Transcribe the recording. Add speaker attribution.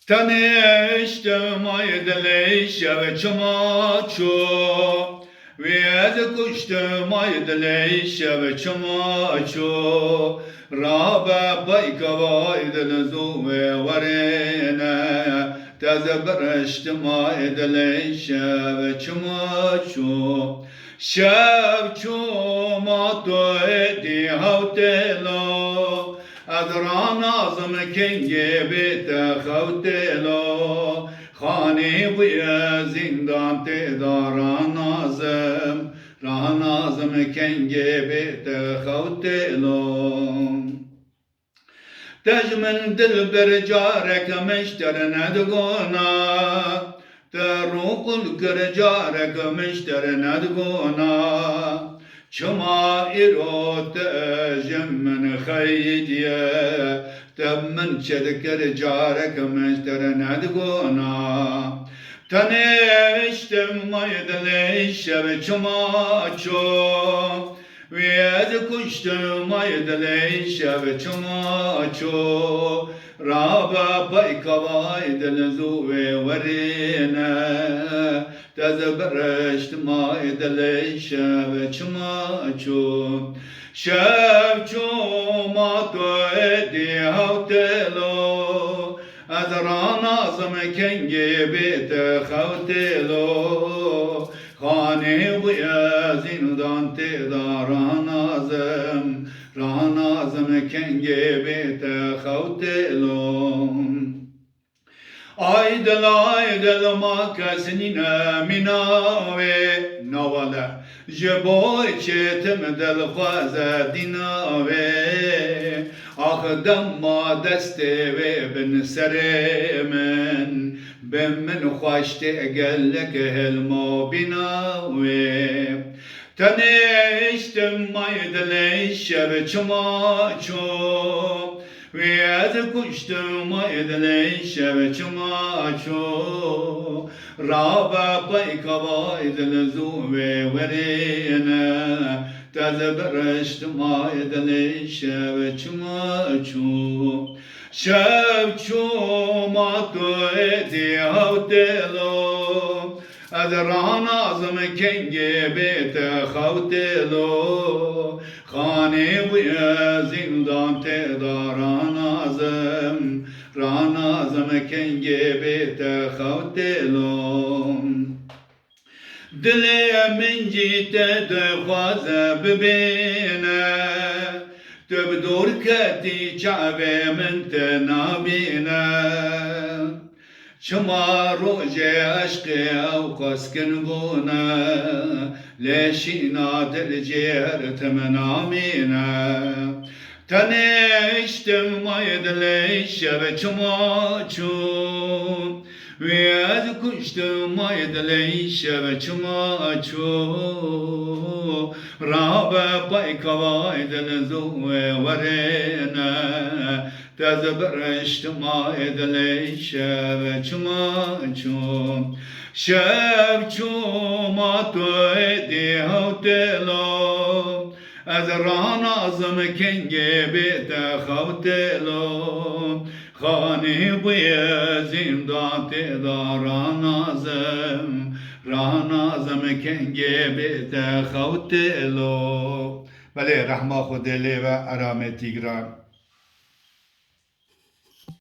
Speaker 1: تنشتم aydeleş ve çamaço Viyaz kuştum aydeleş ve çamaço Rabe bayka vaydelezu ve varene Tezberiştim aydeleş ve çamaço Şevço mato edi havtelo ادران آزم کنگی بیت خوتلو خانی بویا زندان تی داران آزم ران آزم کنگی بیت خوتلو تجمن دل بر جارک مشتر ندگونا تروق الکر جارک مشتر ندگونا شما إيروت جمن خيديا تمن شذكر جارك مشتر ندقونا تنشتم ما يدليش بشما شو وياد كشتم ما يدليش بشما شو رابا بايكا وايد الزوي ورينا تزبرشت ما يدليش بشماچو شبچو ما تو ادي هوتلو ازران آزم کنگی بیت خوتلو خانه ویا زندان تی داران آزم ران آزم کنگی بیت خوتلو Aydıl aydıl makasnina minave navala Jeboy çetim del faza dinave Akdamma deste ve ben seremen Ben min xoşte gellek helmo binave Tanıştım aydıl şev çumaço وياز كشتم ايدليش بچماچو رابا بايك بايد لزوبي ورينا تزبرشت ما ايدليش بچماچو شبچو ما تو ايدي هوتلو ادران آزم کنگی بیت خوتلو خانه ویا زندان تی داران آزم ران آزم کنگی بیت خوتلو دلی من جیت دخواز ببینه تب دور کتی چعبه من تنابینه شما روجه عشق او قسكن بونا ليشينا دل جير تمنامينا تنشتم ما يدليش بچماچو وياد كشتم ما يدليش بچماچو رابا بايكا وايد لزوه ورينا تزبرشت ما يدليش بچماچو شبچو ما تو ادي هوتلو ازران آزم کنگی بیت خوتلو خانه بویا زندان تی داران آزم ران آزم کنگی بیت خوتلو بله رحمه خود دلی و ارامتی گران